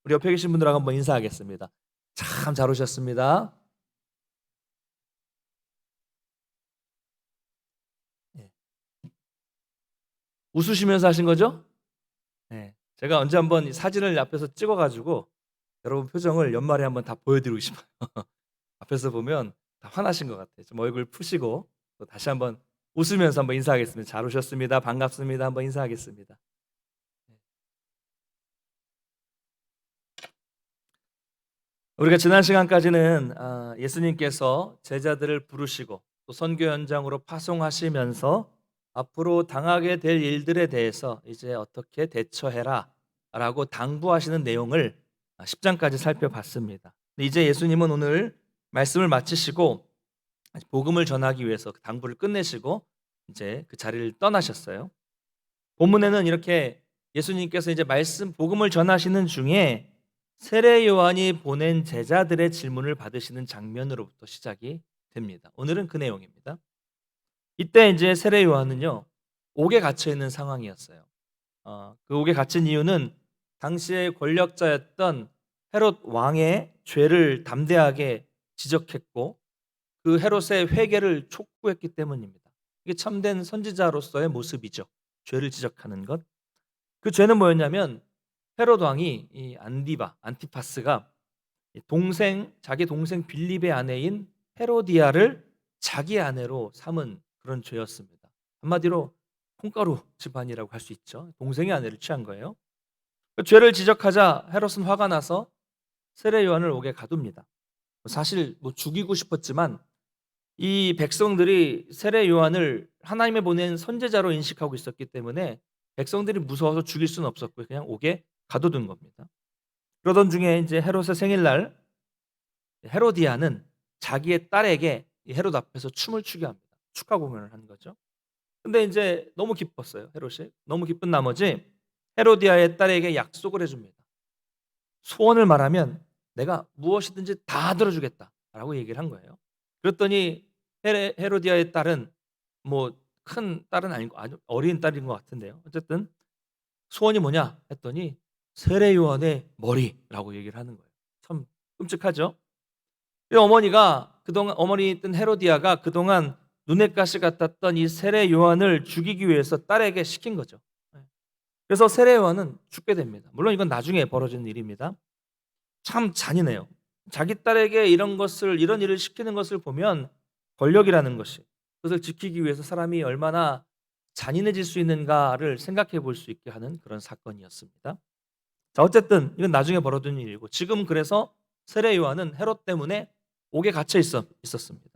우리 옆에 계신 분들하고 한번 인사하겠습니다. 참 잘 오셨습니다. 예. 웃으시면서 하신 거죠? 네. 제가 언제 한번 이 사진을 앞에서 찍어가지고 여러분 표정을 연말에 한번 다 보여드리고 싶어요. 앞에서 보면 다 화나신 것 같아요. 좀 얼굴 푸시고 또 다시 한번 웃으면서 한번 인사하겠습니다. 잘 오셨습니다. 반갑습니다. 한번 인사하겠습니다. 우리가 지난 시간까지는 예수님께서 제자들을 부르시고 또 선교 현장으로 파송하시면서 앞으로 당하게 될 일들에 대해서 이제 어떻게 대처해라 라고 당부하시는 내용을 10장까지 살펴봤습니다. 근데 이제 예수님은 오늘 말씀을 마치시고 복음을 전하기 위해서 그 당부를 끝내시고 이제 그 자리를 떠나셨어요. 본문에는 이렇게 예수님께서 이제 말씀 복음을 전하시는 중에 세례 요한이 보낸 제자들의 질문을 받으시는 장면으로부터 시작이 됩니다. 오늘은 그 내용입니다. 이때 이제 세례 요한은요 옥에 갇혀 있는 상황이었어요. 그 옥에 갇힌 이유는 당시의 권력자였던 헤롯 왕의 죄를 담대하게 지적했고 그 헤롯의 회개를 촉구했기 때문입니다. 이게 참된 선지자로서의 모습이죠. 죄를 지적하는 것. 그 죄는 뭐였냐면 헤롯 왕이 이 안티파스가 자기 동생 빌립의 아내인 헤로디아를 자기 아내로 삼은 그런 죄였습니다. 한마디로 콩가루 집안이라고 할 수 있죠. 동생의 아내를 취한 거예요. 그 죄를 지적하자 헤롯은 화가 나서 세례 요한을 옥에 가둡니다. 사실 죽이고 싶었지만 이 백성들이 세례 요한을 하나님의 보낸 선제자로 인식하고 있었기 때문에 백성들이 무서워서 죽일 수는 없었고요. 그냥 옥에 가둬둔 겁니다. 그러던 중에 이제 헤롯의 생일날 헤로디아는 자기의 딸에게 이 헤롯 앞에서 춤을 추게 합니다. 축하 공연을 한 거죠. 근데 이제 너무 기뻤어요. 헤롯이. 너무 기쁜 나머지 헤로디아의 딸에게 약속을 해줍니다. 소원을 말하면 내가 무엇이든지 다 들어주겠다라고 얘기를 한 거예요. 그랬더니 헤로디아의 딸은 뭐 큰 딸은 아니고 아주 어린 딸인 것 같은데요. 어쨌든 소원이 뭐냐 했더니 세례 요한의 머리라고 얘기를 하는 거예요. 참 끔찍하죠. 어머니가 그동안 어머니였던 헤로디아가 그동안 눈엣 가시 같았던 이 세례 요한을 죽이기 위해서 딸에게 시킨 거죠. 그래서 세례 요한은 죽게 됩니다. 물론 이건 나중에 벌어진 일입니다. 참 잔인해요. 자기 딸에게 이런 일을 시키는 것을 보면 권력이라는 것이 그것을 지키기 위해서 사람이 얼마나 잔인해질 수 있는가를 생각해 볼 수 있게 하는 그런 사건이었습니다. 자, 어쨌든 이건 나중에 벌어진 일이고 지금 그래서 세례 요한은 헤롯 때문에 옥에 갇혀 있었습니다.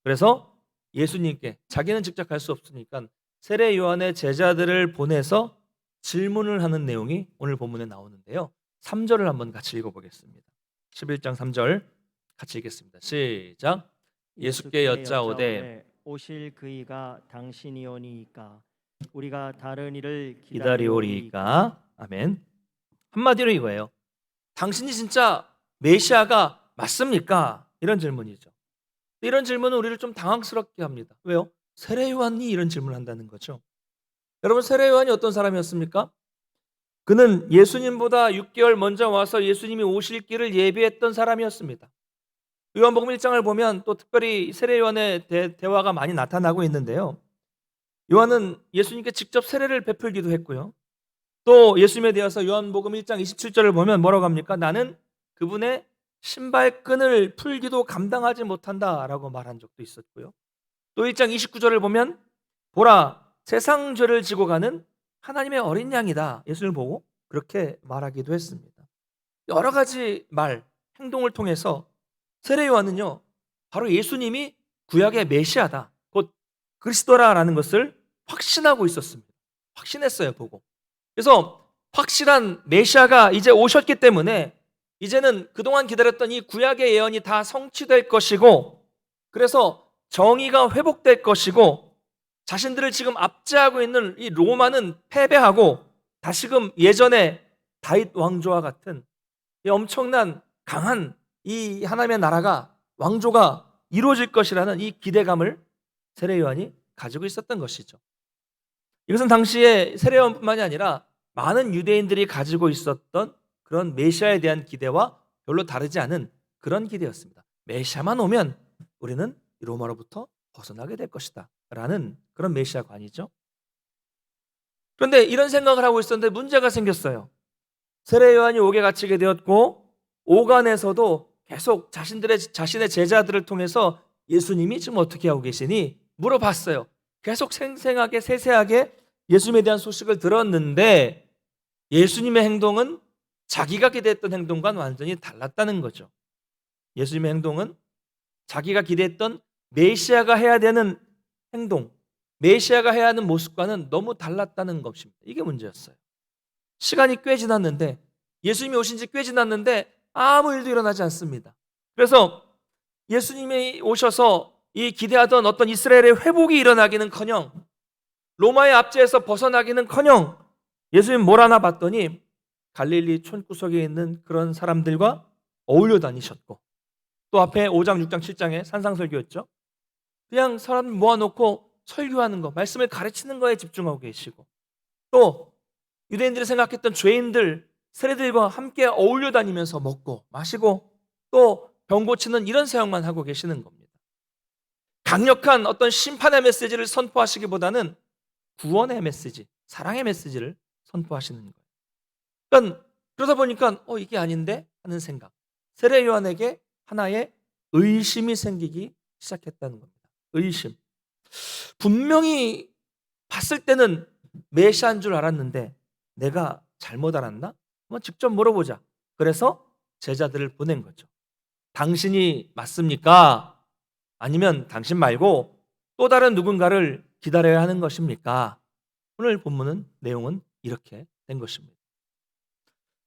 그래서 예수님께 자기는 직접 갈 수 없으니까 세례 요한의 제자들을 보내서 질문을 하는 내용이 오늘 본문에 나오는데요. 3절을 한번 같이 읽어보겠습니다. 11장 3절 같이 읽겠습니다. 시작. 예수께 여짜오되 오실 그이가 당신이오니이까 우리가 다른 이를 기다리오리이까. 아멘. 한마디로 이거예요. 당신이 진짜 메시아가 맞습니까? 이런 질문이죠. 이런 질문은 우리를 좀 당황스럽게 합니다. 왜요? 세례 요한이 이런 질문을 한다는 거죠. 여러분, 세례 요한이 어떤 사람이었습니까? 그는 예수님보다 6개월 먼저 와서 예수님이 오실 길을 예비했던 사람이었습니다. 요한복음 1장을 보면 또 특별히 세례 요한의 대화가 많이 나타나고 있는데요. 요한은 예수님께 직접 세례를 베풀기도 했고요. 또 예수님에 대해서 요한복음 1장 27절을 보면 뭐라고 합니까? 나는 그분의 신발끈을 풀기도 감당하지 못한다라고 말한 적도 있었고요. 또 1장 29절을 보면 보라, 세상 죄를 지고 가는 하나님의 어린 양이다. 예수님을 보고 그렇게 말하기도 했습니다. 여러 가지 행동을 통해서 세례 요한은요, 바로 예수님이 구약의 메시아다, 곧 그리스도라라는 것을 확신하고 있었습니다. 확신했어요, 보고. 그래서 확실한 메시아가 이제 오셨기 때문에 이제는 그동안 기다렸던 이 구약의 예언이 다 성취될 것이고, 그래서 정의가 회복될 것이고, 자신들을 지금 압제하고 있는 이 로마는 패배하고 다시금 예전에 다윗 왕조와 같은 이 엄청난 강한 이 하나님의 나라가 왕조가 이루어질 것이라는 이 기대감을 세례 요한이 가지고 있었던 것이죠. 이것은 당시에 세례 요한뿐만이 아니라 많은 유대인들이 가지고 있었던 그런 메시아에 대한 기대와 별로 다르지 않은 그런 기대였습니다. 메시아만 오면 우리는 로마로부터 벗어나게 될 것이다 라는 그런 메시아관이죠. 그런데 이런 생각을 하고 있었는데 문제가 생겼어요. 세례 요한이 옥에 갇히게 되었고 오간에서도 계속 자신의 제자들을 통해서 예수님이 지금 어떻게 하고 계시니 물어봤어요. 계속 생생하게 세세하게 예수님에 대한 소식을 들었는데 예수님의 행동은 자기가 기대했던 행동과는 완전히 달랐다는 거죠. 예수님의 행동은 자기가 기대했던 메시아가 해야 되는 행동, 메시아가 해야 하는 모습과는 너무 달랐다는 것입니다. 이게 문제였어요. 시간이 꽤 지났는데 예수님이 오신 지 꽤 지났는데 아무 일도 일어나지 않습니다. 그래서 예수님이 오셔서 이 기대하던 어떤 이스라엘의 회복이 일어나기는커녕 로마의 압제에서 벗어나기는커녕 예수님 뭘 하나 봤더니 갈릴리 촌구석에 있는 그런 사람들과 어울려 다니셨고 또 앞에 5장, 6장, 7장에 산상설교였죠. 그냥 사람 모아놓고 설교하는 거, 말씀을 가르치는 거에 집중하고 계시고 또 유대인들이 생각했던 죄인들, 세례들과 함께 어울려 다니면서 먹고 마시고 또 병 고치는 이런 사역만 하고 계시는 겁니다. 강력한 어떤 심판의 메시지를 선포하시기보다는 구원의 메시지, 사랑의 메시지를 선포하시는 거예요. 그러니까 그러다 보니까 이게 아닌데 하는 생각, 세례 요한에게 하나의 의심이 생기기 시작했다는 겁니다. 의심. 분명히 봤을 때는 메시아인 줄 알았는데 내가 잘못 알았나? 한번 직접 물어보자. 그래서 제자들을 보낸 거죠. 당신이 맞습니까? 아니면 당신 말고 또 다른 누군가를 기다려야 하는 것입니까? 오늘 본문은 내용은 이렇게 된 것입니다.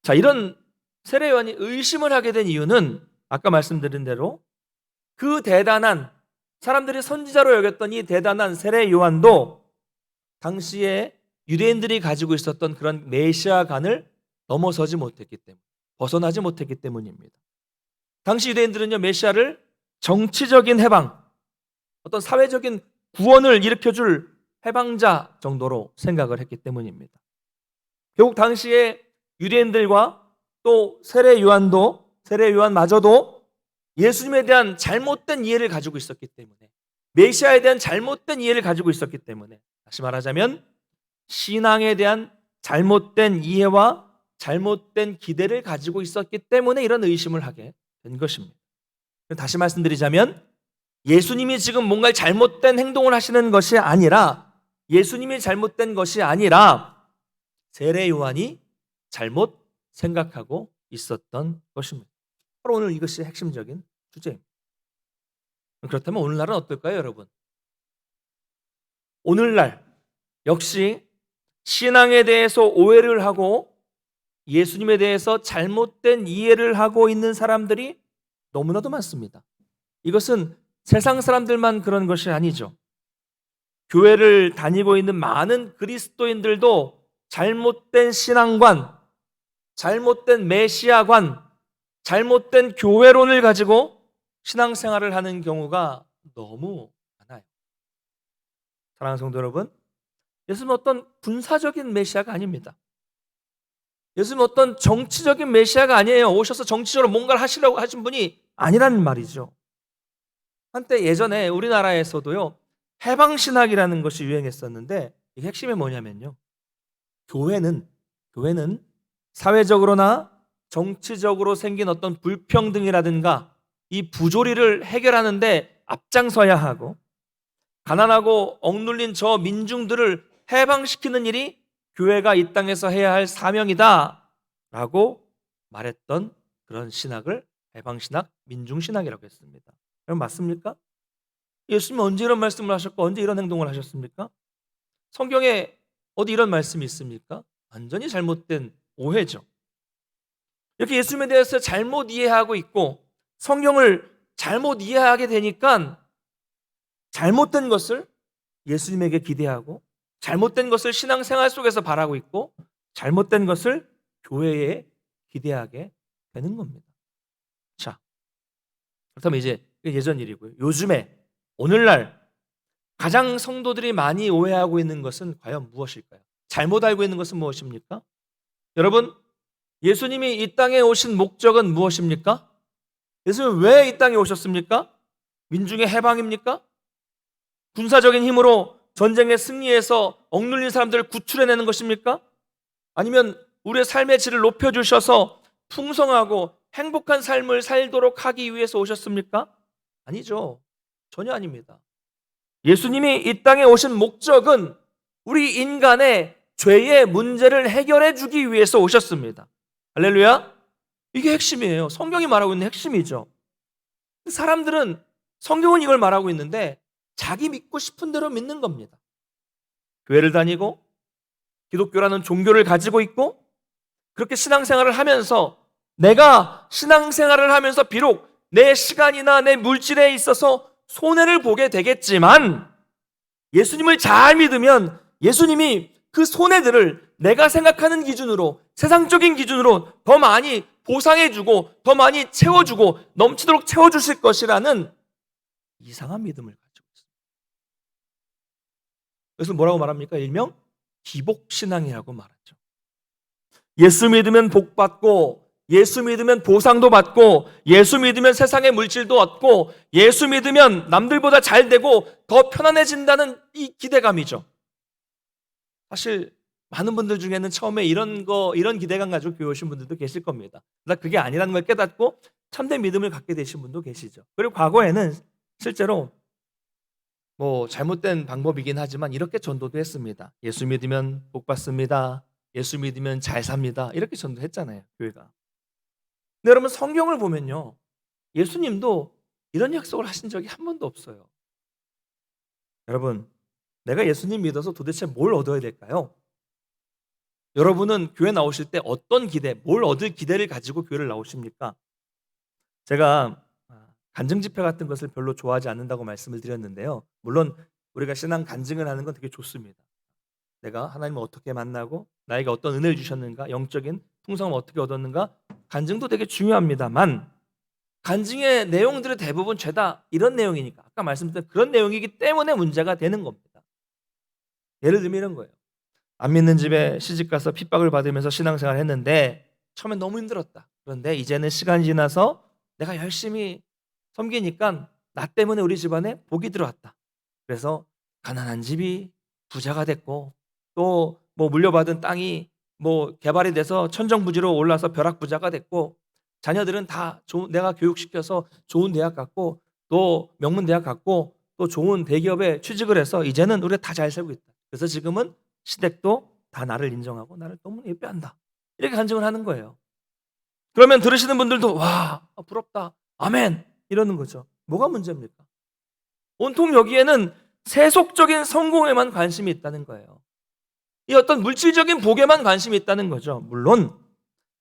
자, 이런 세례 요한이 의심을 하게 된 이유는 아까 말씀드린 대로 그 대단한 사람들이 선지자로 여겼던 이 대단한 세례 요한도 당시에 유대인들이 가지고 있었던 그런 메시아관을 넘어서지 못했기 때문에, 벗어나지 못했기 때문입니다. 당시 유대인들은요, 메시아를 정치적인 해방, 어떤 사회적인 구원을 일으켜줄 해방자 정도로 생각을 했기 때문입니다. 결국 당시에 유대인들과 또 세례 요한마저도 예수님에 대한 잘못된 이해를 가지고 있었기 때문에, 메시아에 대한 잘못된 이해를 가지고 있었기 때문에, 다시 말하자면 신앙에 대한 잘못된 이해와 잘못된 기대를 가지고 있었기 때문에 이런 의심을 하게 된 것입니다. 다시 말씀드리자면 예수님이 지금 뭔가 잘못된 행동을 하시는 것이 아니라, 예수님이 잘못된 것이 아니라 세례 요한이 잘못 생각하고 있었던 것입니다. 바로 오늘 이것이 핵심적인 주제입니다. 그렇다면 오늘날은 어떨까요, 여러분? 오늘날 역시 신앙에 대해서 오해를 하고 예수님에 대해서 잘못된 이해를 하고 있는 사람들이 너무나도 많습니다. 이것은 세상 사람들만 그런 것이 아니죠. 교회를 다니고 있는 많은 그리스도인들도 잘못된 신앙관, 잘못된 메시아관, 잘못된 교회론을 가지고 신앙생활을 하는 경우가 너무 많아요. 사랑하는 성도 여러분, 예수님은 어떤 군사적인 메시아가 아닙니다. 예수님은 어떤 정치적인 메시아가 아니에요. 오셔서 정치적으로 뭔가를 하시려고 하신 분이 아니라는 말이죠. 한때 예전에 우리나라에서도요, 해방신학이라는 것이 유행했었는데 이 핵심이 뭐냐면요, 교회는 사회적으로나 정치적으로 생긴 어떤 불평등이라든가 이 부조리를 해결하는데 앞장서야 하고, 가난하고 억눌린 저 민중들을 해방시키는 일이 교회가 이 땅에서 해야 할 사명이다 라고 말했던 그런 신학을 해방신학, 민중신학이라고 했습니다. 그럼 맞습니까? 예수님은 언제 이런 말씀을 하셨고 언제 이런 행동을 하셨습니까? 성경에 어디 이런 말씀이 있습니까? 완전히 잘못된 오해죠. 이렇게 예수님에 대해서 잘못 이해하고 있고 성경을 잘못 이해하게 되니까 잘못된 것을 예수님에게 기대하고 잘못된 것을 신앙생활 속에서 바라고 있고 잘못된 것을 교회에 기대하게 되는 겁니다. 자, 그렇다면 이제 예전 일이고요. 요즘에 오늘날 가장 성도들이 많이 오해하고 있는 것은 과연 무엇일까요? 잘못 알고 있는 것은 무엇입니까? 여러분, 예수님이 이 땅에 오신 목적은 무엇입니까? 예수님은 왜 이 땅에 오셨습니까? 민중의 해방입니까? 군사적인 힘으로 전쟁에 승리해서 억눌린 사람들을 구출해내는 것입니까? 아니면 우리의 삶의 질을 높여주셔서 풍성하고 행복한 삶을 살도록 하기 위해서 오셨습니까? 아니죠. 전혀 아닙니다. 예수님이 이 땅에 오신 목적은 우리 인간의 죄의 문제를 해결해 주기 위해서 오셨습니다. 할렐루야. 이게 핵심이에요. 성경이 말하고 있는 핵심이죠. 사람들은 성경은 이걸 말하고 있는데 자기 믿고 싶은 대로 믿는 겁니다. 교회를 다니고 기독교라는 종교를 가지고 있고 그렇게 신앙생활을 하면서 내가 신앙생활을 하면서 비록 내 시간이나 내 물질에 있어서 손해를 보게 되겠지만 예수님을 잘 믿으면 예수님이 그 손해들을 내가 생각하는 기준으로 세상적인 기준으로 더 많이 보상해주고 더 많이 채워주고 넘치도록 채워주실 것이라는 이상한 믿음을 가지고 있습니다. 그래서 뭐라고 말합니까? 일명 기복신앙이라고 말하죠. 예수 믿으면 복 받고 예수 믿으면 보상도 받고 예수 믿으면 세상의 물질도 얻고 예수 믿으면 남들보다 잘 되고 더 편안해진다는 이 기대감이죠. 사실 많은 분들 중에는 처음에 이런 기대감 가지고 교회 오신 분들도 계실 겁니다. 그러나 그게 아니라는 걸 깨닫고 참된 믿음을 갖게 되신 분도 계시죠. 그리고 과거에는 실제로 잘못된 방법이긴 하지만 이렇게 전도도 했습니다. 예수 믿으면 복 받습니다. 예수 믿으면 잘 삽니다. 이렇게 전도했잖아요, 교회가. 근데 여러분 성경을 보면요, 예수님도 이런 약속을 하신 적이 한 번도 없어요. 여러분, 내가 예수님 믿어서 도대체 뭘 얻어야 될까요? 여러분은 교회 나오실 때 어떤 기대, 뭘 얻을 기대를 가지고 교회를 나오십니까? 제가 간증 집회 같은 것을 별로 좋아하지 않는다고 말씀을 드렸는데요. 물론 우리가 신앙 간증을 하는 건 되게 좋습니다. 내가 하나님을 어떻게 만나고 나에게 어떤 은혜를 주셨는가, 영적인 풍성함을 어떻게 얻었는가, 간증도 되게 중요합니다만 간증의 내용들이 대부분 죄다 이런 내용이니까 아까 말씀드린 그런 내용이기 때문에 문제가 되는 겁니다. 예를 들면 이런 거예요. 안 믿는 집에 시집가서 핍박을 받으면서 신앙생활을 했는데 처음엔 너무 힘들었다. 그런데 이제는 시간이 지나서 내가 열심히 섬기니까 나 때문에 우리 집안에 복이 들어왔다. 그래서 가난한 집이 부자가 됐고 또 물려받은 땅이 개발이 돼서 천정부지로 올라서 벼락부자가 됐고 자녀들은 다 내가 교육시켜서 좋은 대학 갔고 또 명문대학 갔고 또 좋은 대기업에 취직을 해서 이제는 우리가 다 잘 살고 있다. 그래서 지금은 시댁도 다 나를 인정하고 나를 너무 예뻐한다. 이렇게 간증을 하는 거예요. 그러면 들으시는 분들도 와 부럽다. 아멘 이러는 거죠. 뭐가 문제입니까? 온통 여기에는 세속적인 성공에만 관심이 있다는 거예요. 이 어떤 물질적인 복에만 관심이 있다는 거죠. 물론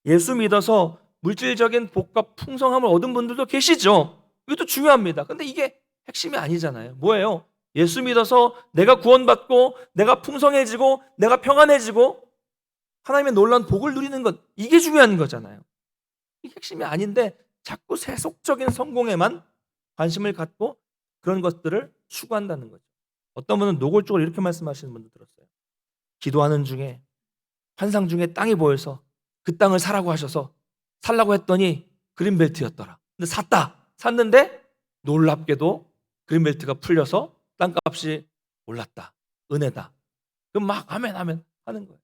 예수 믿어서 물질적인 복과 풍성함을 얻은 분들도 계시죠. 이것도 중요합니다. 근데 이게 핵심이 아니잖아요. 뭐예요? 예수 믿어서 내가 구원받고 내가 풍성해지고 내가 평안해지고 하나님의 놀라운 복을 누리는 것, 이게 중요한 거잖아요. 이게 핵심이 아닌데 자꾸 세속적인 성공에만 관심을 갖고 그런 것들을 추구한다는 거죠. 어떤 분은 노골적으로 이렇게 말씀하시는 분도 들었어요. 기도하는 중에 환상 중에 땅이 보여서 그 땅을 사라고 하셔서 살라고 했더니 그린벨트였더라. 근데 샀는데 놀랍게도 그린벨트가 풀려서 땅값이 올랐다. 은혜다. 그럼 막 아멘 하는 거예요.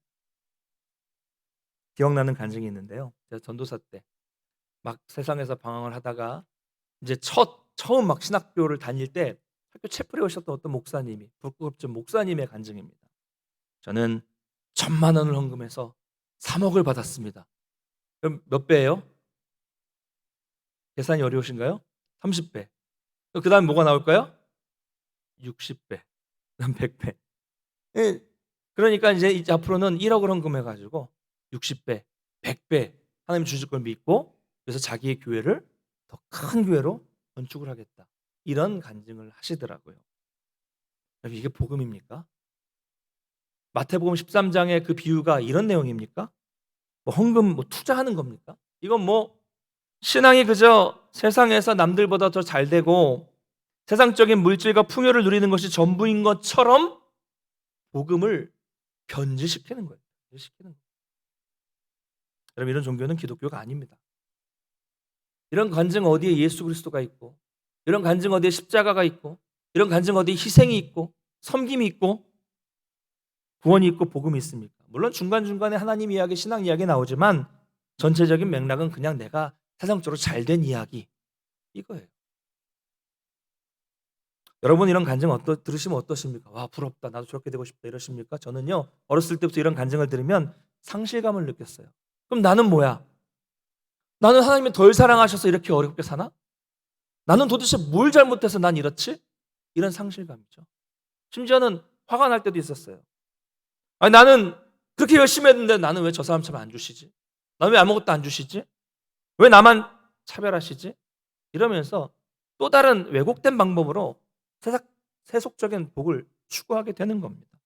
기억나는 간증이 있는데요. 제가 전도사 때 막 세상에서 방황을 하다가 이제 처음 막 신학교를 다닐 때 학교 채플에 오셨던 어떤 목사님이, 북극점 목사님의 간증입니다. 저는 1,000만 원을 헌금해서 3억을 받았습니다. 그럼 몇 배예요? 계산이 어려우신가요? 30배. 그 다음에 뭐가 나올까요? 60배. 그 다음 100배. 그러니까 이제 앞으로는 1억을 헌금해가지고 60배, 100배 하나님 주실 걸 믿고 그래서 자기의 교회를 더 큰 교회로 건축을 하겠다. 이런 간증을 하시더라고요. 이게 복음입니까? 마태복음 13장의 그 비유가 이런 내용입니까? 헌금 투자하는 겁니까? 이건 신앙이 그저 세상에서 남들보다 더 잘 되고 세상적인 물질과 풍요를 누리는 것이 전부인 것처럼 복음을 변질시키는 거예요. 여러분, 이런 종교는 기독교가 아닙니다. 이런 간증 어디에 예수 그리스도가 있고, 이런 간증 어디에 십자가가 있고, 이런 간증 어디에 희생이 있고, 섬김이 있고, 구원이 있고, 복음이 있습니까? 물론 중간중간에 하나님 이야기, 신앙 이야기 나오지만 전체적인 맥락은 그냥 내가 세상적으로 잘된 이야기, 이거예요. 여러분, 이런 간증 들으시면 어떠십니까? 와, 부럽다, 나도 저렇게 되고 싶다, 이러십니까? 저는요, 어렸을 때부터 이런 간증을 들으면 상실감을 느꼈어요. 그럼 나는 뭐야? 나는 하나님이 덜 사랑하셔서 이렇게 어렵게 사나? 나는 도대체 뭘 잘못해서 난 이렇지? 이런 상실감이죠. 심지어는 화가 날 때도 있었어요. 아니, 나는 그렇게 열심히 했는데 나는 왜 저 사람처럼 안 주시지? 나는 왜 아무것도 안 주시지? 왜 나만 차별하시지? 이러면서 또 다른 왜곡된 방법으로 세속적인 복을 추구하게 되는 겁니다.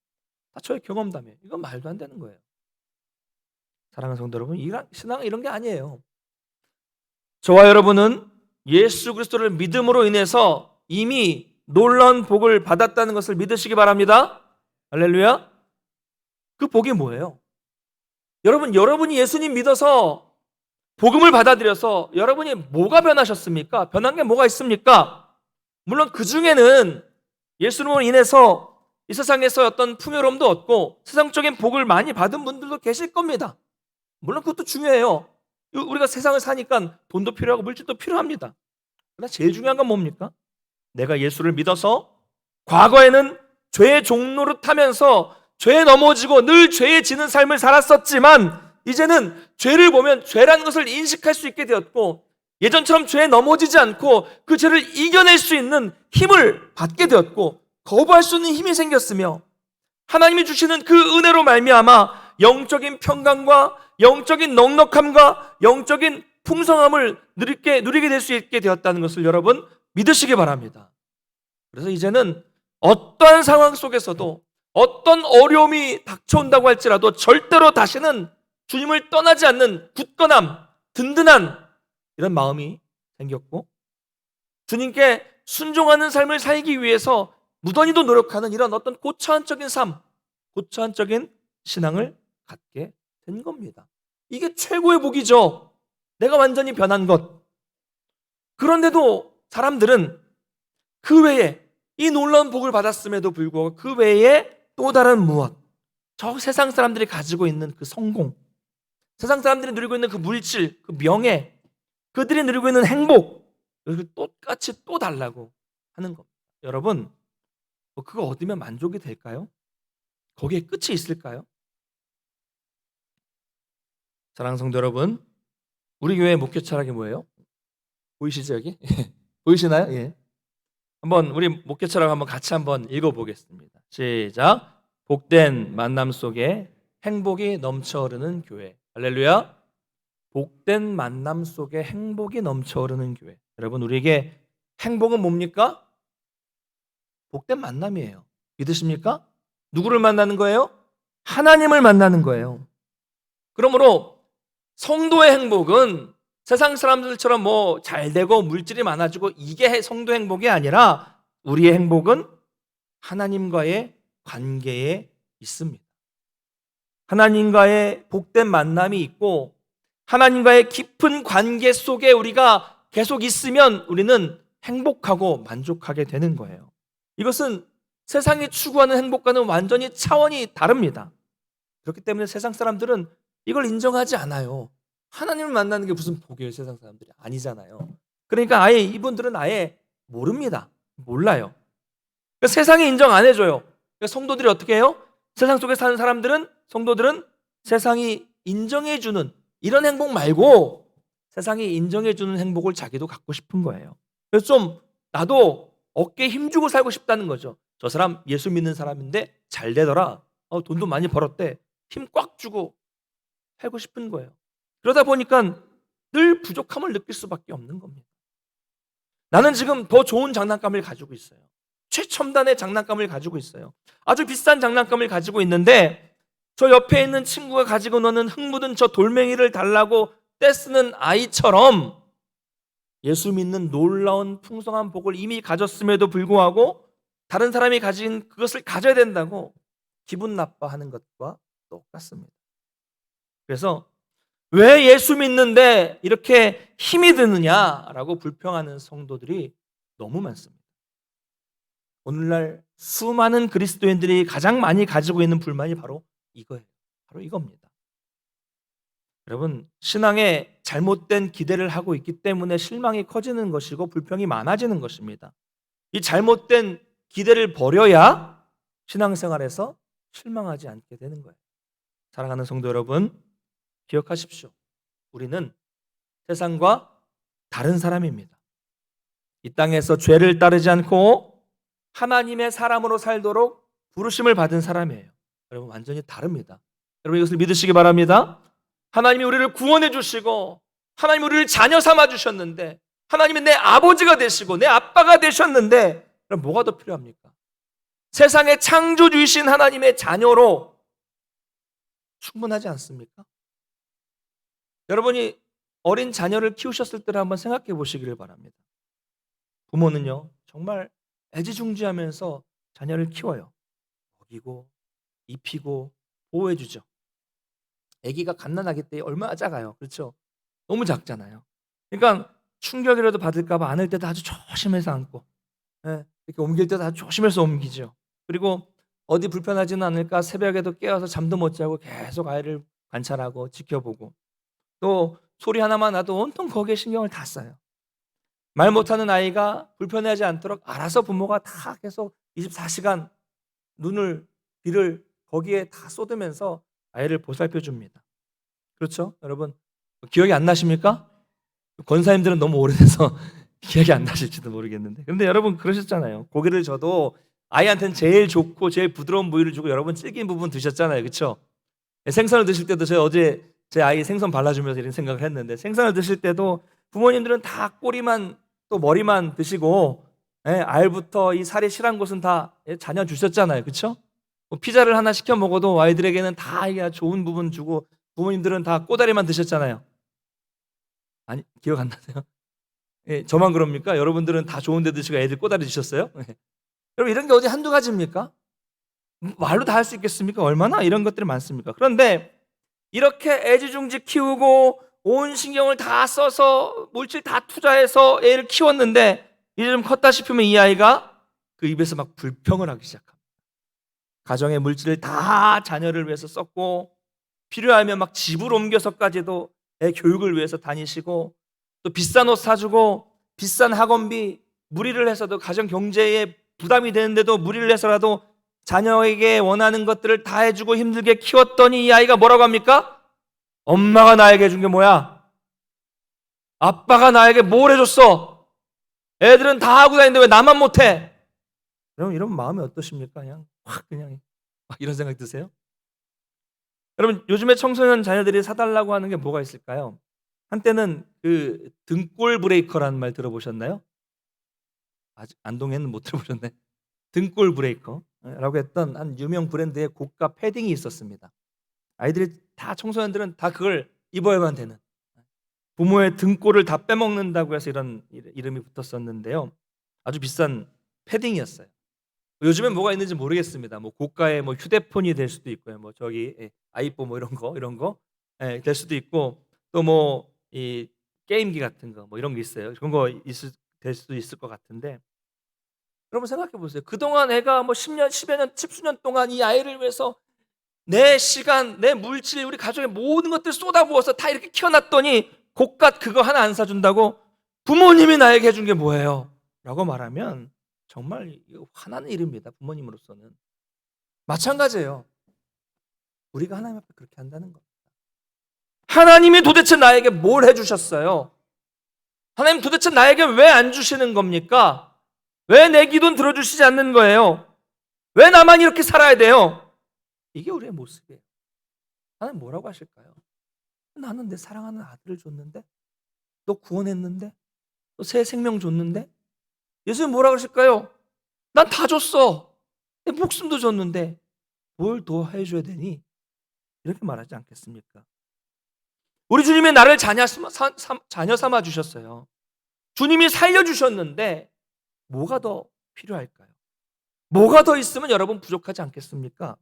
다 저의 경험담이에요. 이건 말도 안 되는 거예요. 사랑하는 성도 여러분, 신앙은 이런 게 아니에요. 저와 여러분은 예수 그리스도를 믿음으로 인해서 이미 놀라운 복을 받았다는 것을 믿으시기 바랍니다. 할렐루야. 그 복이 뭐예요? 여러분이 예수님 믿어서 복음을 받아들여서 여러분이 뭐가 변하셨습니까? 변한 게 뭐가 있습니까? 물론 그 중에는 예수님으로 인해서 이 세상에서 어떤 풍요로움도 얻고 세상적인 복을 많이 받은 분들도 계실 겁니다. 물론 그것도 중요해요. 우리가 세상을 사니까 돈도 필요하고 물질도 필요합니다. 그러나 제일 중요한 건 뭡니까? 내가 예수를 믿어서 과거에는 죄의 종로를 타면서 죄에 넘어지고 늘 죄에 지는 삶을 살았었지만 이제는 죄를 보면 죄라는 것을 인식할 수 있게 되었고 예전처럼 죄에 넘어지지 않고 그 죄를 이겨낼 수 있는 힘을 받게 되었고 거부할 수 있는 힘이 생겼으며 하나님이 주시는 그 은혜로 말미암아 영적인 평강과 영적인 넉넉함과 영적인 풍성함을 누리게 될 수 있게 되었다는 것을 여러분 믿으시기 바랍니다. 그래서 이제는 어떠한 상황 속에서도 어떤 어려움이 닥쳐온다고 할지라도 절대로 다시는 주님을 떠나지 않는 굳건함, 든든한 이런 마음이 생겼고 주님께 순종하는 삶을 살기 위해서 무던히도 노력하는 이런 어떤 고차원적인 삶, 고차원적인 신앙을 갖게 된 겁니다. 이게 최고의 복이죠. 내가 완전히 변한 것. 그런데도 사람들은 그 외에 이 놀라운 복을 받았음에도 불구하고 그 외에 또 다른 무엇, 저 세상 사람들이 가지고 있는 그 성공, 세상 사람들이 누리고 있는 그 물질, 그 명예, 그들이 누리고 있는 행복, 이걸 똑같이 또 달라고 하는 겁니다. 여러분, 그거 얻으면 만족이 될까요? 거기에 끝이 있을까요? 사랑하는 성도 여러분, 우리 교회 목회 철학이 뭐예요? 보이시죠 여기? 보이시나요? 예. 한번 우리 목회 철학 한번 같이 한번 읽어보겠습니다. 시작. 복된 만남 속에 행복이 넘쳐 흐르는 교회. 할렐루야. 복된 만남 속에 행복이 넘쳐 흐르는 교회. 여러분, 우리에게 행복은 뭡니까? 복된 만남이에요. 믿으십니까? 누구를 만나는 거예요? 하나님을 만나는 거예요. 그러므로 성도의 행복은 세상 사람들처럼 뭐 잘되고 물질이 많아지고 이게 성도 행복이 아니라 우리의 행복은 하나님과의 관계에 있습니다. 하나님과의 복된 만남이 있고 하나님과의 깊은 관계 속에 우리가 계속 있으면 우리는 행복하고 만족하게 되는 거예요. 이것은 세상이 추구하는 행복과는 완전히 차원이 다릅니다. 그렇기 때문에 세상 사람들은 이걸 인정하지 않아요. 하나님을 만나는 게 무슨 복이에요, 세상 사람들이. 아니잖아요. 그러니까 아예 이분들은 아예 모릅니다. 몰라요. 그러니까 세상이 인정 안 해줘요. 그러니까 성도들이 어떻게 해요? 세상 속에 사는 성도들은 세상이 인정해주는 이런 행복 말고 세상이 인정해주는 행복을 자기도 갖고 싶은 거예요. 그래서 좀 나도 어깨에 힘주고 살고 싶다는 거죠. 저 사람 예수 믿는 사람인데 잘 되더라. 돈도 많이 벌었대. 힘 꽉 주고 살고 싶은 거예요. 그러다 보니까 늘 부족함을 느낄 수밖에 없는 겁니다. 나는 지금 더 좋은 장난감을 가지고 있어요. 최첨단의 장난감을 가지고 있어요. 아주 비싼 장난감을 가지고 있는데 저 옆에 있는 친구가 가지고 노는 흙 묻은 저 돌멩이를 달라고 떼쓰는 아이처럼 예수 믿는 놀라운 풍성한 복을 이미 가졌음에도 불구하고 다른 사람이 가진 그것을 가져야 된다고 기분 나빠하는 것과 똑같습니다. 그래서 왜 예수 믿는데 이렇게 힘이 드느냐라고 불평하는 성도들이 너무 많습니다. 오늘날 수많은 그리스도인들이 가장 많이 가지고 있는 불만이 바로 이거예요. 바로 이겁니다. 여러분, 신앙에 잘못된 기대를 하고 있기 때문에 실망이 커지는 것이고 불평이 많아지는 것입니다. 이 잘못된 기대를 버려야 신앙생활에서 실망하지 않게 되는 거예요. 사랑하는 성도 여러분, 기억하십시오. 우리는 세상과 다른 사람입니다. 이 땅에서 죄를 따르지 않고 하나님의 사람으로 살도록 부르심을 받은 사람이에요. 여러분, 완전히 다릅니다. 여러분, 이것을 믿으시기 바랍니다. 하나님이 우리를 구원해 주시고 하나님이 우리를 자녀 삼아 주셨는데, 하나님이 내 아버지가 되시고 내 아빠가 되셨는데, 그럼 뭐가 더 필요합니까? 세상의 창조주이신 하나님의 자녀로 충분하지 않습니까? 여러분이 어린 자녀를 키우셨을 때를 한번 생각해 보시기를 바랍니다. 부모는요, 정말 애지중지하면서 자녀를 키워요. 먹이고 입히고 보호해 주죠. 아기가 갓난아기 때 얼마나 작아요. 그렇죠? 너무 작잖아요. 그러니까 충격이라도 받을까 봐 안을 때도 아주 조심해서 안고, 이렇게 옮길 때도 아주 조심해서 옮기죠. 그리고 어디 불편하지는 않을까 새벽에도 깨어서 잠도 못 자고 계속 아이를 관찰하고 지켜보고, 또 소리 하나만 나도 온통 거기에 신경을 다 써요. 말 못하는 아이가 불편해하지 않도록 알아서 부모가 다 계속 24시간 눈을, 귀를 거기에 다 쏟으면서 아이를 보살펴 줍니다. 그렇죠? 여러분, 기억이 안 나십니까? 권사님들은 너무 오래돼서 기억이 안 나실지도 모르겠는데, 근데 여러분 그러셨잖아요. 고기를 줘도 아이한테는 제일 좋고 제일 부드러운 부위를 주고 여러분 질긴 부분 드셨잖아요. 그렇죠? 생선을 드실 때도 제가 어제 제 아이 생선 발라주면서 이런 생각을 했는데, 생선을 드실 때도 부모님들은 다 꼬리만 또 머리만 드시고, 알부터 이 살이 실한 곳은 다 자녀 주셨잖아요. 그렇죠? 피자를 하나 시켜 먹어도 아이들에게는 다 이게 좋은 부분 주고, 부모님들은 다 꼬다리만 드셨잖아요. 아니, 기억 안 나세요? 저만 그럽니까? 여러분들은 다 좋은 데 드시고 애들 꼬다리 드셨어요? 여러분, 이런 게 어디 한두 가지입니까? 말로 다 할 수 있겠습니까? 얼마나 이런 것들이 많습니까? 그런데 이렇게 애지중지 키우고 온 신경을 다 써서 물질 다 투자해서 애를 키웠는데, 이제 좀 컸다 싶으면 이 아이가 그 입에서 막 불평을 하기 시작합니다. 가정의 물질을 다 자녀를 위해서 썼고, 필요하면 막 집을 옮겨서까지도 애 교육을 위해서 다니시고, 또 비싼 옷 사주고 비싼 학원비 무리를 해서도, 가정 경제에 부담이 되는데도 무리를 해서라도 자녀에게 원하는 것들을 다 해주고 힘들게 키웠더니 이 아이가 뭐라고 합니까? 엄마가 나에게 해준 게 뭐야? 아빠가 나에게 뭘 해줬어? 애들은 다 하고 다니는데 왜 나만 못해? 여러분, 이런 마음이 어떠십니까? 그냥 확 그냥 이런 생각 드세요? 여러분, 요즘에 청소년 자녀들이 사달라고 하는 게 뭐가 있을까요? 한때는 그 등골 브레이커라는 말 들어보셨나요? 아직 안동에는 못 들어보셨네. 등골 브레이커라고 했던 한 유명 브랜드의 고가 패딩이 있었습니다. 아이들이 다, 청소년들은 다 그걸 입어야만 되는, 부모의 등골을 다 빼먹는다고 해서 이런 이름이 붙었었는데요. 아주 비싼 패딩이었어요. 요즘엔 뭐가 있는지 모르겠습니다. 뭐 고가의 뭐 휴대폰이 될 수도 있고요. 뭐 저기 아이폰 뭐 이런 거 될 수도 있고, 또 뭐 이 게임기 같은 거 뭐 이런 게 있어요. 그런 거 될 수도 있을 것 같은데, 여러분 생각해 보세요. 그동안 애가 뭐 10년, 10여 년, 10수년 동안 이 아이를 위해서 내 시간, 내 물질, 우리 가족의 모든 것들 쏟아부어서 다 이렇게 키워놨더니 고가 그거 하나 안 사준다고 부모님이 나에게 해준 게 뭐예요? 라고 말하면 정말 화나는 일입니다. 부모님으로서는. 마찬가지예요. 우리가 하나님 앞에 그렇게 한다는 겁니다. 하나님이 도대체 나에게 뭘 해주셨어요? 하나님 도대체 나에게 왜 안 주시는 겁니까? 왜 내 기도는 들어주시지 않는 거예요? 왜 나만 이렇게 살아야 돼요? 이게 우리의 모습이에요. 하나님 뭐라고 하실까요? 나는 내 사랑하는 아들을 줬는데, 너 구원했는데, 너 새 생명 줬는데, 예수님 뭐라고 하실까요? 난 다 줬어. 내 목숨도 줬는데 뭘 더 해줘야 되니? 이렇게 말하지 않겠습니까? 우리 주님이 나를 자녀 삼아 주셨어요. 주님이 살려주셨는데 뭐가 더 필요할까요? 뭐가 더 있으면 여러분 부족하지 않겠습니까?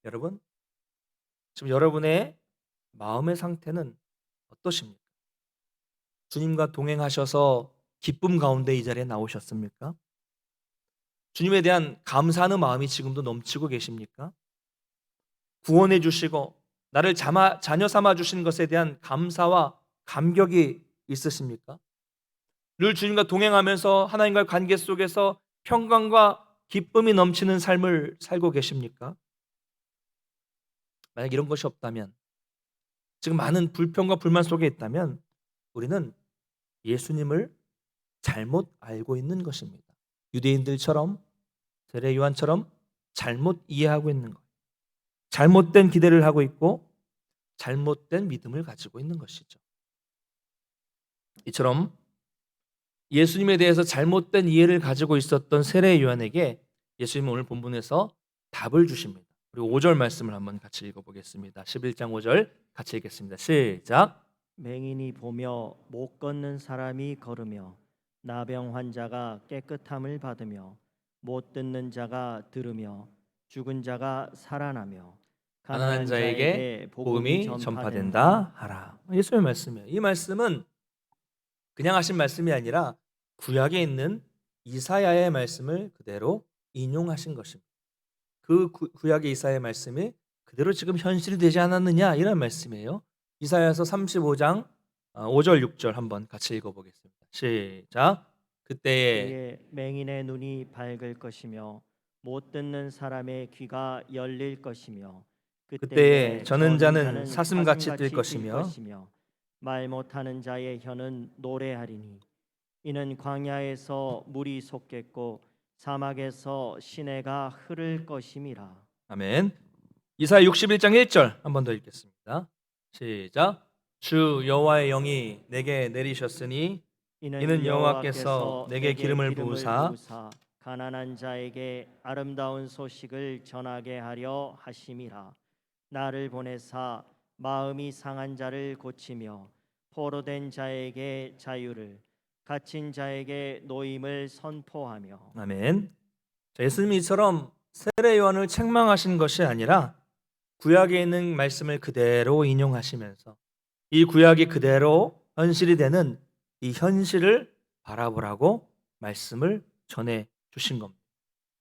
여러분, 지금 여러분의 마음의 상태는 어떠십니까? 주님과 동행하셔서 기쁨 가운데 이 자리에 나오셨습니까? 주님에 대한 감사하는 마음이 지금도 넘치고 계십니까? 구원해 주시고 나를 자녀 삼아 주신 것에 대한 감사와 감격이 있으십니까? 늘 주님과 동행하면서 하나님과의 관계 속에서 평강과 기쁨이 넘치는 삶을 살고 계십니까? 만약 이런 것이 없다면, 지금 많은 불평과 불만 속에 있다면 우리는 예수님을 잘못 알고 있는 것입니다. 유대인들처럼, 세례 요한처럼 잘못 이해하고 있는 것, 잘못된 기대를 하고 있고 잘못된 믿음을 가지고 있는 것이죠. 이처럼 예수님에 대해서 잘못된 이해를 가지고 있었던 세례 요한에게 예수님은 오늘 본문에서 답을 주십니다. 그리고 5절 말씀을 한번 같이 읽어보겠습니다. 11장 5절 같이 읽겠습니다. 시작. 맹인이 보며 못 걷는 사람이 걸으며 나병 환자가 깨끗함을 받으며 못 듣는 자가 들으며 죽은 자가 살아나며 가난한 자에게 복음이 전파된다 하라. 예수님의 말씀이에요. 이 말씀은 그냥 하신 말씀이 아니라 구약에 있는 이사야의 말씀을 그대로 인용하신 것입니다. 그 구약의 이사야의 말씀이 그대로 지금 현실이 되지 않았느냐 이런 말씀이에요. 이사야서 35장 5절 6절 한번 같이 읽어보겠습니다. 시작. 그때에 그때에 맹인의 눈이 밝을 것이며 못 듣는 사람의 귀가 열릴 것이며 그때에 저는 자는 사슴같이 뛸 것이며 말 못하는 자의 혀는 노래하리니 이는 광야에서 물이 솟겠고 사막에서 시내가 흐를 것임이라. 아멘. 이사야 61장 1절 한 번 더 읽겠습니다. 시작. 주 여호와의 영이 내게 내리셨으니 이는 여호와께서 내게 기름을 부으사 가난한 자에게 아름다운 소식을 전하게 하려 하심이라. 나를 보내사 마음이 상한 자를 고치며 포로된 자에게 자유를 갇힌 자에게 노임을 선포하며. 아멘. 자, 예수님이 이처럼 세례 요한을 책망하신 것이 아니라 구약에 있는 말씀을 그대로 인용하시면서 이 구약이 그대로 현실이 되는 이 현실을 바라보라고 말씀을 전해 주신 겁니다.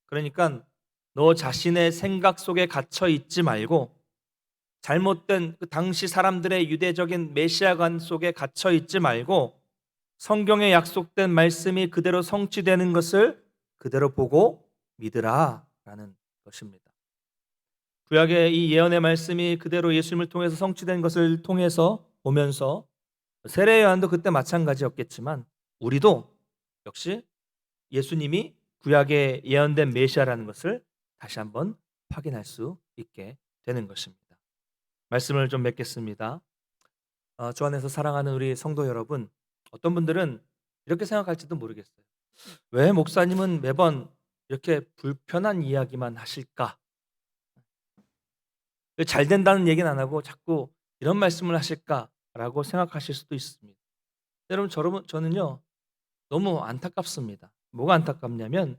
그러니까 너 자신의 생각 속에 갇혀 있지 말고 잘못된 그 당시 사람들의 유대적인 메시아관 속에 갇혀 있지 말고 성경에 약속된 말씀이 그대로 성취되는 것을 그대로 보고 믿으라라는 것입니다. 구약의 이 예언의 말씀이 그대로 예수님을 통해서 성취된 것을 통해서 보면서 세례 요한도 그때 마찬가지였겠지만 우리도 역시 예수님이 구약에 예언된 메시아라는 것을 다시 한번 확인할 수 있게 되는 것입니다. 말씀을 좀 맺겠습니다. 주 안에서 사랑하는 우리 성도 여러분, 어떤 분들은 이렇게 생각할지도 모르겠어요. 왜 목사님은 매번 이렇게 불편한 이야기만 하실까? 잘 된다는 얘기는 안 하고 자꾸 이런 말씀을 하실까라고 생각하실 수도 있습니다. 여러분, 저는요 너무 안타깝습니다. 뭐가 안타깝냐면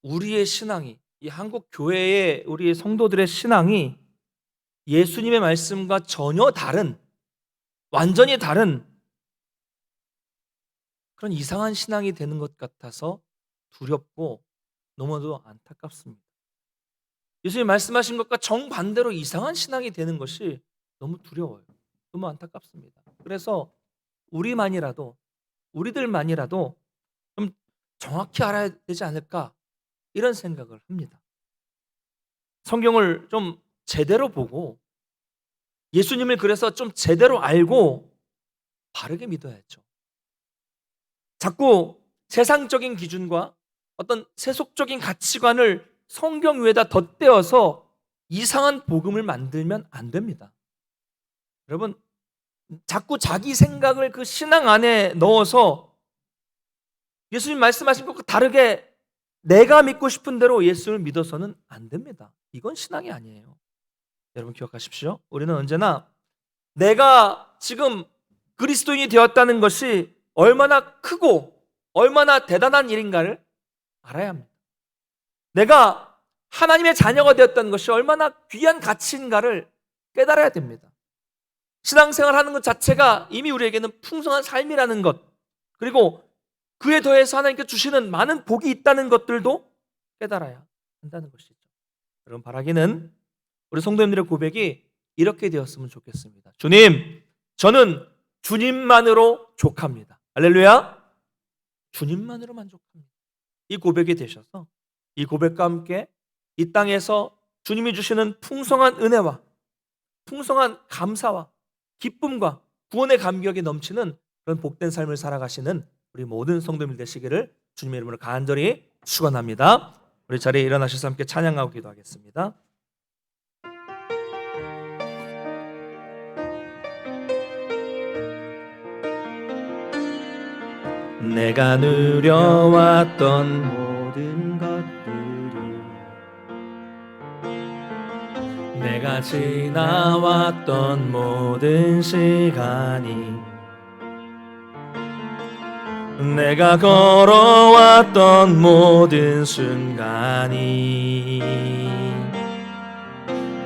우리의 신앙이, 이 한국 교회의 우리 성도들의 신앙이 예수님의 말씀과 전혀 다른, 완전히 다른 그런 이상한 신앙이 되는 것 같아서 두렵고 너무도 안타깝습니다. 예수님이 말씀하신 것과 정반대로 이상한 신앙이 되는 것이 너무 두려워요. 너무 안타깝습니다. 그래서 우리들만이라도 좀 정확히 알아야 되지 않을까 이런 생각을 합니다. 성경을 좀 제대로 보고 예수님을 그래서 좀 제대로 알고 바르게 믿어야죠. 자꾸 세상적인 기준과 어떤 세속적인 가치관을 성경 위에다 덧대어서 이상한 복음을 만들면 안 됩니다. 여러분, 자꾸 자기 생각을 그 신앙 안에 넣어서 예수님 말씀하신 것과 다르게 내가 믿고 싶은 대로 예수를 믿어서는 안 됩니다. 이건 신앙이 아니에요. 여러분 기억하십시오. 우리는 언제나 내가 지금 그리스도인이 되었다는 것이 얼마나 크고 얼마나 대단한 일인가를 알아야 합니다. 내가 하나님의 자녀가 되었다는 것이 얼마나 귀한 가치인가를 깨달아야 됩니다. 신앙생활 하는 것 자체가 이미 우리에게는 풍성한 삶이라는 것, 그리고 그에 더해서 하나님께 주시는 많은 복이 있다는 것들도 깨달아야 한다는 것이죠. 여러분, 바라기는 우리 성도님들의 고백이 이렇게 되었으면 좋겠습니다. 주님, 저는 주님만으로 족합니다. 할렐루야. 주님만으로 만족합니다. 이 고백이 되셔서 이 고백과 함께 이 땅에서 주님이 주시는 풍성한 은혜와 풍성한 감사와 기쁨과 구원의 감격이 넘치는 그런 복된 삶을 살아가시는 우리 모든 성도님들 되시기를 주님의 이름으로 간절히 축원합니다. 우리 자리에 일어나셔서 함께 찬양하고 기도하겠습니다. 내가 누려왔던 모든 것들이 내가 지나왔던 모든 시간이 내가 걸어왔던 모든 순간이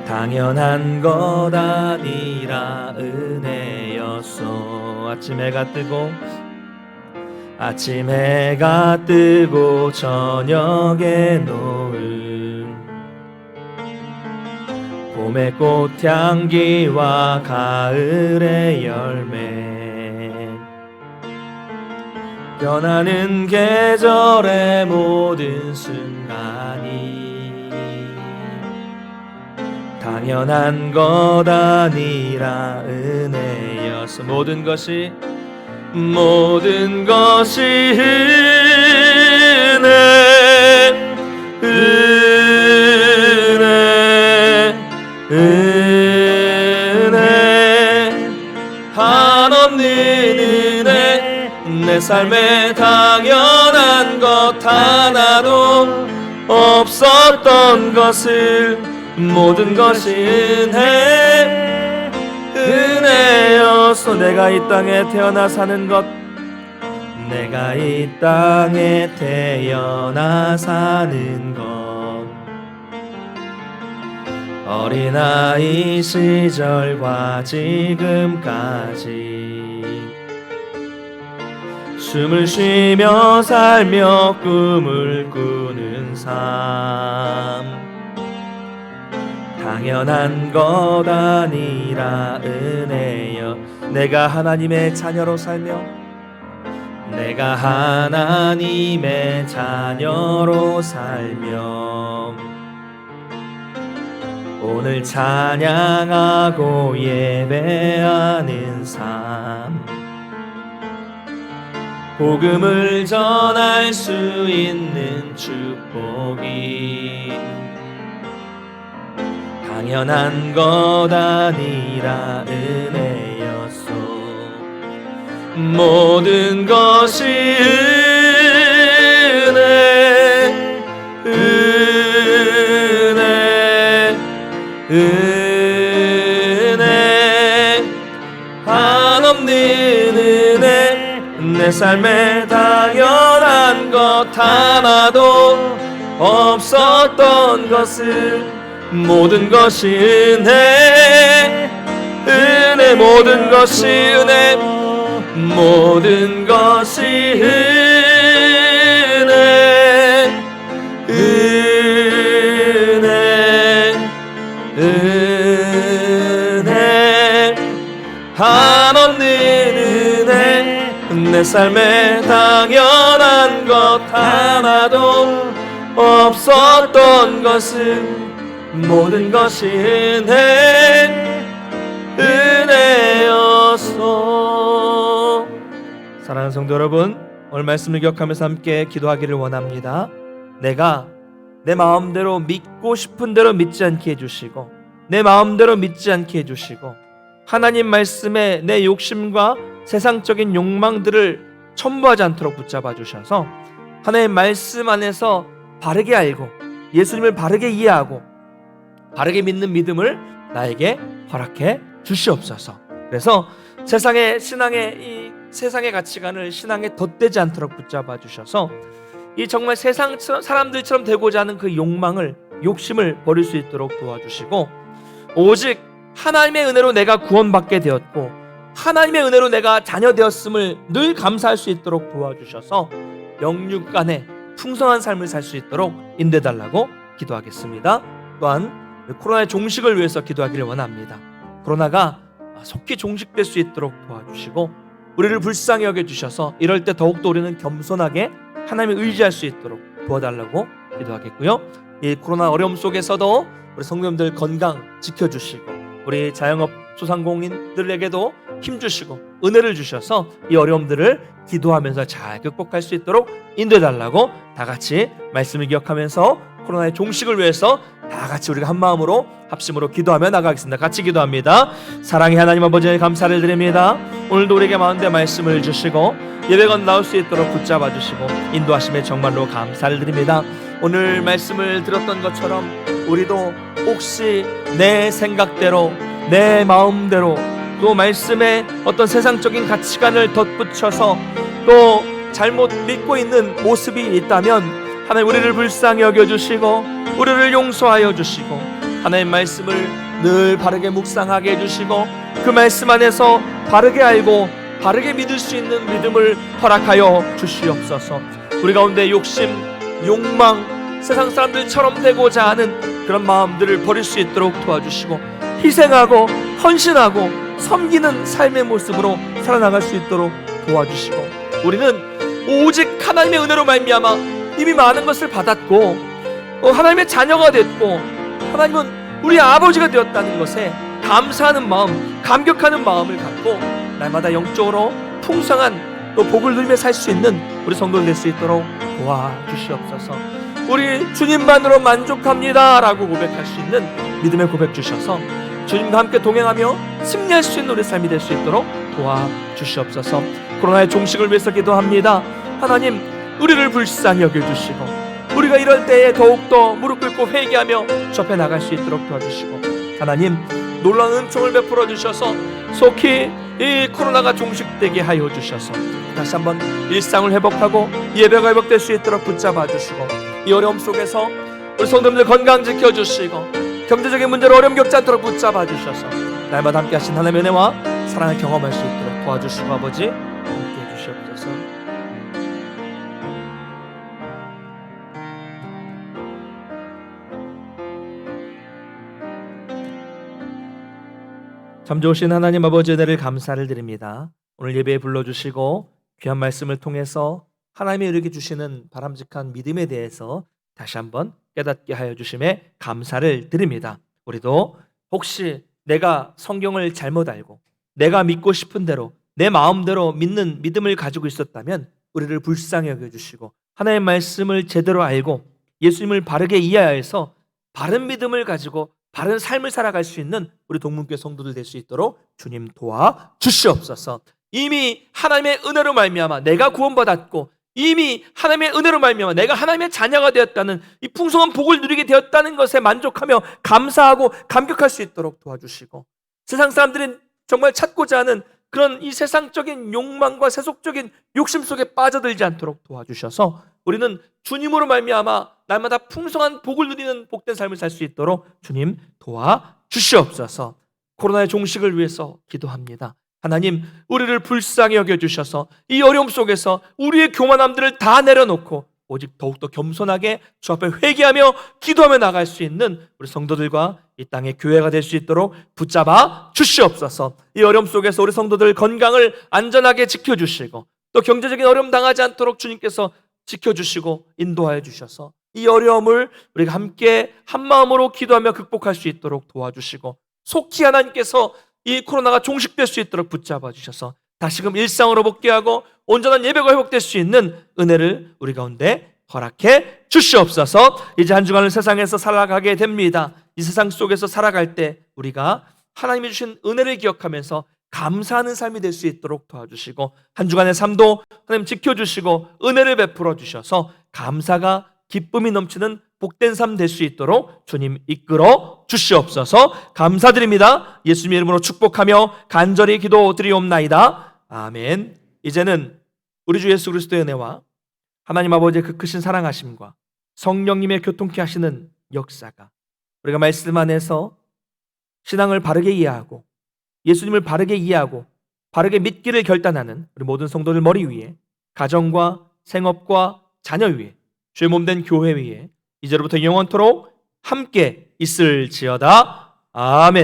당연한 것 아니라 은혜였소. 아침 해가 뜨고 저녁에 노을 봄의 꽃향기와 가을의 열매 변하는 계절의 모든 순간이 당연한 것 아니라 은혜여서 모든 것이 은혜 한없는 은혜 내 삶에 당연한 것 하나도 없었던 것을 모든 것이 은혜여서 내가 이 땅에 태어나 사는 것 내가 이 땅에 태어나 사는 것 어린아이 시절과 지금까지 숨을 쉬며 살며 꿈을 꾸는 삶 당연한 것 아니라 은혜여 내가 하나님의 자녀로 살며 오늘 찬양하고 예배하는 삶 복음을 전할 수 있는 축복이 당연한 것 아니라 은혜였소. 모든 것이 은혜 한없는 은혜 내 삶에 당연한 것 하나도 없었던 것을 모든 것이 은혜 모든 것이 은혜 모든 것이 은혜 한없는 은혜 내 삶에 당연한 것 하나도 없었던 것은 모든 것이 은혜였소. 사랑하는 성도 여러분, 오늘 말씀을 기억하면서 함께 기도하기를 원합니다. 내가 내 마음대로 믿고 싶은 대로 믿지 않게 해주시고 내 마음대로 믿지 않게 해주시고 하나님 말씀에 내 욕심과 세상적인 욕망들을 첨부하지 않도록 붙잡아 주셔서 하나님 말씀 안에서 바르게 알고 예수님을 바르게 이해하고 바르게 믿는 믿음을 나에게 허락해 주시옵소서. 그래서 신앙의 가치관을 신앙에 덧대지 않도록 붙잡아 주셔서 이 정말 세상 사람들처럼 되고자 하는 그 욕심을 버릴 수 있도록 도와주시고 오직 하나님의 은혜로 내가 구원받게 되었고 하나님의 은혜로 내가 자녀 되었음을 늘 감사할 수 있도록 도와주셔서 영육 간에 풍성한 삶을 살 수 있도록 인도해 달라고 기도하겠습니다. 또한 코로나의 종식을 위해서 기도하기를 원합니다. 코로나가 속히 종식될 수 있도록 도와주시고 우리를 불쌍히 여겨주셔서 이럴 때 더욱더 우리는 겸손하게 하나님을 의지할 수 있도록 도와달라고 기도하겠고요. 이 코로나 어려움 속에서도 우리 성도님들 건강 지켜주시고 우리 자영업 소상공인들에게도 힘주시고 은혜를 주셔서 이 어려움들을 기도하면서 잘 극복할 수 있도록 인도해달라고 다 같이 말씀을 기억하면서 코로나의 종식을 위해서 다 같이 우리가 한 마음으로 합심으로 기도하며 나가겠습니다. 같이 기도합니다. 사랑의 하나님 아버지 감사를 드립니다. 오늘도 우리에게 마음대 말씀을 주시고 예배가 나올 수 있도록 붙잡아 주시고 인도하심에 정말로 감사를 드립니다. 오늘 말씀을 들었던 것처럼 우리도 혹시 내 생각대로 내 마음대로 또 말씀에 어떤 세상적인 가치관을 덧붙여서 또 잘못 믿고 있는 모습이 있다면 하나님 우리를 불쌍히 여겨주시고 우리를 용서하여 주시고 하나님 말씀을 늘 바르게 묵상하게 해주시고 그 말씀 안에서 바르게 알고 바르게 믿을 수 있는 믿음을 허락하여 주시옵소서. 우리 가운데 욕심, 욕망, 세상 사람들처럼 되고자 하는 그런 마음들을 버릴 수 있도록 도와주시고 희생하고 헌신하고 섬기는 삶의 모습으로 살아나갈 수 있도록 도와주시고 우리는 오직 하나님의 은혜로 말미암아 이미 많은 것을 받았고 하나님의 자녀가 됐고 하나님은 우리 아버지가 되었다는 것에 감사하는 마음, 감격하는 마음을 갖고 날마다 영적으로 풍성한 또 복을 누리며 살 수 있는 우리 성도들 될 수 있도록 도와주시옵소서. 우리 주님만으로 만족합니다 라고 고백할 수 있는 믿음의 고백 주셔서 주님과 함께 동행하며 승리할 수 있는 우리 삶이 될 수 있도록 도와주시옵소서. 코로나의 종식을 위해서 기도합니다. 하나님 우리를 불쌍히 여겨주시고 우리가 이럴 때에 더욱더 무릎 꿇고 회개하며 주 앞에 나갈 수 있도록 도와주시고 하나님 놀라운 은총을 베풀어 주셔서 속히 이 코로나가 종식되게 하여 주셔서 다시 한번 일상을 회복하고 예배가 회복될 수 있도록 붙잡아 주시고 이 어려움 속에서 우리 성도님들 건강 지켜주시고 경제적인 문제로 어려움 겪지 않도록 붙잡아 주셔서 날마다 함께 하신 하나님의 은혜와 사랑을 경험할 수 있도록 도와주시고 아버지 함께 해주시옵소서. 참 좋으신 하나님 아버지 은혜를 감사를 드립니다. 오늘 예배에 불러주시고 귀한 말씀을 통해서 하나님이 이르게 주시는 바람직한 믿음에 대해서 다시 한번 깨닫게 하여 주심에 감사를 드립니다. 우리도 혹시 내가 성경을 잘못 알고 내가 믿고 싶은 대로 내 마음대로 믿는 믿음을 가지고 있었다면 우리를 불쌍히 여겨주시고 하나님의 말씀을 제대로 알고 예수님을 바르게 이해하여서 바른 믿음을 가지고 바른 삶을 살아갈 수 있는 우리 동문교회 성도들 될 수 있도록 주님 도와 주시옵소서. 이미 하나님의 은혜로 말미암아 내가 구원받았고 이미 하나님의 은혜로 말미암아 내가 하나님의 자녀가 되었다는 이 풍성한 복을 누리게 되었다는 것에 만족하며 감사하고 감격할 수 있도록 도와주시고 세상 사람들은 정말 찾고자 하는 그런 이 세상적인 욕망과 세속적인 욕심 속에 빠져들지 않도록 도와주셔서 우리는 주님으로 말미암아 날마다 풍성한 복을 누리는 복된 삶을 살 수 있도록 주님 도와주시옵소서. 코로나의 종식을 위해서 기도합니다. 하나님 우리를 불쌍히 여겨주셔서 이 어려움 속에서 우리의 교만함들을 다 내려놓고 오직 더욱더 겸손하게 주 앞에 회개하며 기도하며 나갈 수 있는 우리 성도들과 이 땅의 교회가 될 수 있도록 붙잡아 주시옵소서. 이 어려움 속에서 우리 성도들 건강을 안전하게 지켜주시고 또 경제적인 어려움 당하지 않도록 주님께서 지켜주시고 인도하여 주셔서 이 어려움을 우리가 함께 한마음으로 기도하며 극복할 수 있도록 도와주시고 속히 하나님께서 이 코로나가 종식될 수 있도록 붙잡아 주셔서 다시금 일상으로 복귀하고 온전한 예배가 회복될 수 있는 은혜를 우리 가운데 허락해 주시옵소서. 이제 한 주간을 세상에서 살아가게 됩니다. 이 세상 속에서 살아갈 때 우리가 하나님이 주신 은혜를 기억하면서 감사하는 삶이 될 수 있도록 도와주시고 한 주간의 삶도 하나님 지켜주시고 은혜를 베풀어 주셔서 감사가 기쁨이 넘치는 복된 삶 될 수 있도록 주님 이끌어 주시옵소서. 감사드립니다. 예수님의 이름으로 축복하며 간절히 기도드리옵나이다. 아멘. 이제는 우리 주 예수 그리스도의 은혜와 하나님 아버지의 그 크신 사랑하심과 성령님의 교통케 하시는 역사가 우리가 말씀 안에서 신앙을 바르게 이해하고 예수님을 바르게 이해하고 바르게 믿기를 결단하는 우리 모든 성도들 머리 위에, 가정과 생업과 자녀 위에, 주의 몸된 교회 위에 이제로부터 영원토록 함께 있을지어다. 아멘.